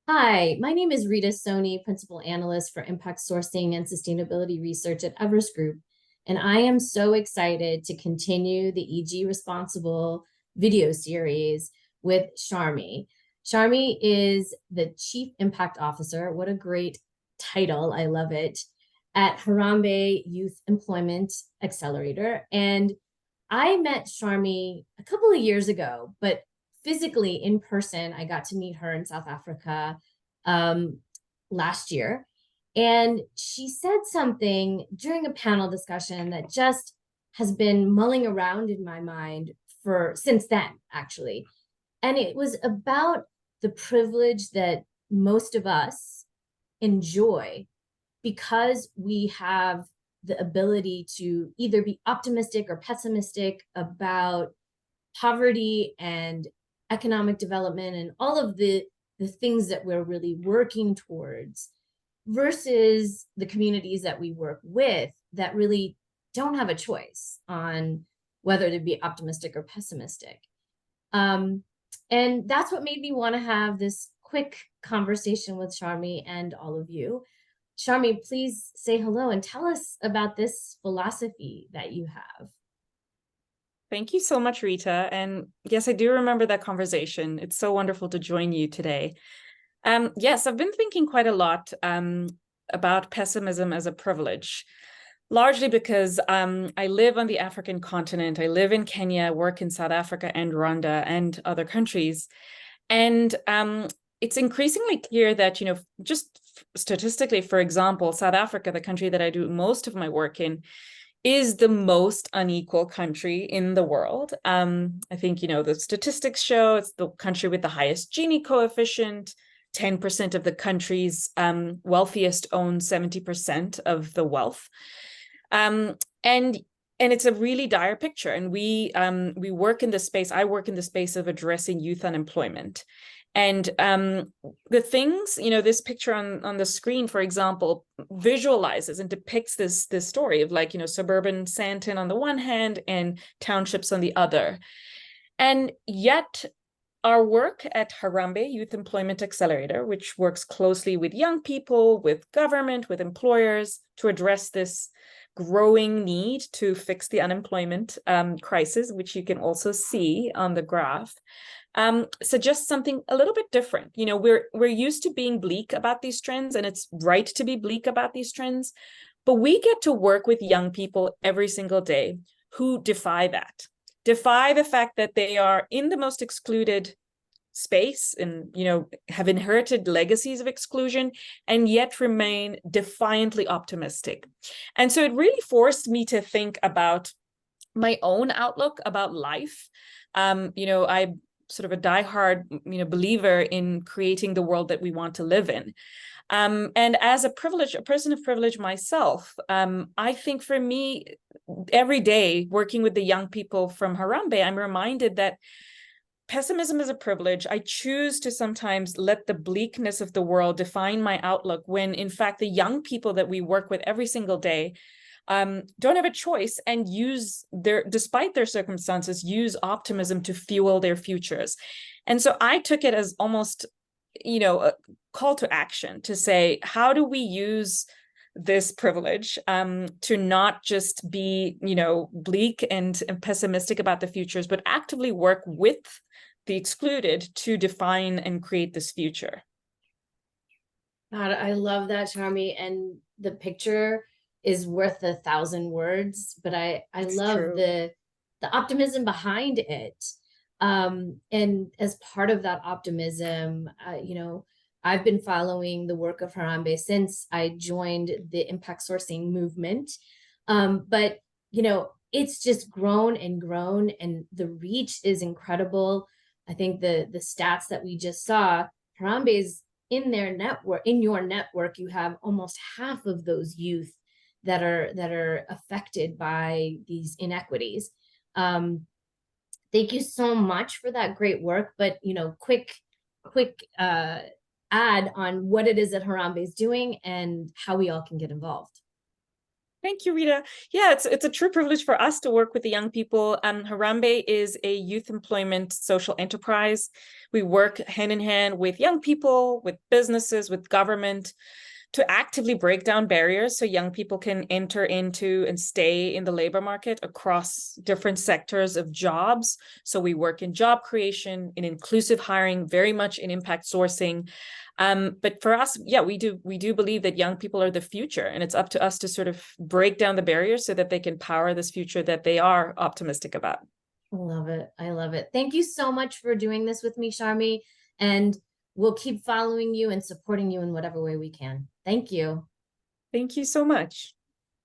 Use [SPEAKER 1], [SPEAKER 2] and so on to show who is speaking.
[SPEAKER 1] Hi, my name is Rita Soni, Principal Analyst for Impact Sourcing and Sustainability Research at Everest Group, and I am so excited to continue the EG Responsible video series with Sharmi. Sharmi is the Chief Impact Officer. What a great title. I love it. At Harambee Youth Employment Accelerator. And I met Sharmi a couple of years ago, but physically in person, I got to meet her in South Africa um, last year. And she said something during a panel discussion that just has been mulling around in my mind for since then, actually. And it was about the privilege that most of us enjoy because we have the ability to either be optimistic or pessimistic about poverty and economic development and all of the things that we're really working towards versus the communities that we work with that really don't have a choice on whether to be optimistic or pessimistic. And that's what made me want to have this quick conversation with Sharmi and all of you. Sharmi, please say hello and tell us about this philosophy that you have.
[SPEAKER 2] Thank you so much, Rita. And yes, I do remember that conversation. It's so wonderful to join you today. Yes, I've been thinking quite a lot about pessimism as a privilege, largely because I live on the African continent. I live in Kenya, work in South Africa and Rwanda and other countries. And it's increasingly clear that, just statistically, for example, South Africa, the country that I do most of my work in, is the most unequal country in the world. I think, the statistics show it's the country with the highest Gini coefficient. 10% of the country's wealthiest own 70% of the wealth. And it's a really dire picture. And we work in the space, I work in the space of addressing youth unemployment. And the things, this picture on the screen, for example, visualizes and depicts this story of suburban Sandton on the one hand and townships on the other. And yet our work at Harambee Youth Employment Accelerator, which works closely with young people, with government, with employers to address this growing need to fix the unemployment crisis, which you can also see on the graph, suggests something a little bit different. We're used to being bleak about these trends, and it's right to be bleak about these trends, but we get to work with young people every single day who defy the fact that they are in the most excluded space and have inherited legacies of exclusion and yet remain defiantly optimistic. And so it really forced me to think about my own outlook about life. I'm sort of a diehard believer in creating the world that we want to live in. And as a person of privilege myself, I think for me, every day working with the young people from Harambee, I'm reminded that pessimism is a privilege. I choose to sometimes let the bleakness of the world define my outlook when, in fact, the young people that we work with every single day don't have a choice and despite their circumstances, use optimism to fuel their futures. And so I took it as almost, a call to action to say, how do we use this privilege to not just be, bleak and pessimistic about the futures, but actively work with the excluded to define and create this future.
[SPEAKER 1] God, I love that, Charmy. And the picture is worth 1,000 words, but I love
[SPEAKER 2] true.
[SPEAKER 1] the optimism behind it. And as part of that optimism, I've been following the work of Harambee since I joined the impact sourcing movement. But it's just grown and grown, and the reach is incredible. I think the stats that we just saw, Harambee's in their network, in your network, you have almost half of those youth that are affected by these inequities. Thank you so much for that great work. But quick add on what it is that Harambee is doing and how we all can get involved.
[SPEAKER 2] Thank you, Rita. Yeah, it's a true privilege for us to work with the young people. Harambee is a youth employment social enterprise. We work hand in hand with young people, with businesses, with government, to actively break down barriers so young people can enter into and stay in the labor market across different sectors of jobs. So we work in job creation, in inclusive hiring, very much in impact sourcing. But for us, yeah, we do believe that young people are the future, and it's up to us to sort of break down the barriers so that they can power this future that they are optimistic about.
[SPEAKER 1] I love it. I love it. Thank you so much for doing this with me, Sharmi. And we'll keep following you and supporting you in whatever way we can. Thank you.
[SPEAKER 2] Thank you so much.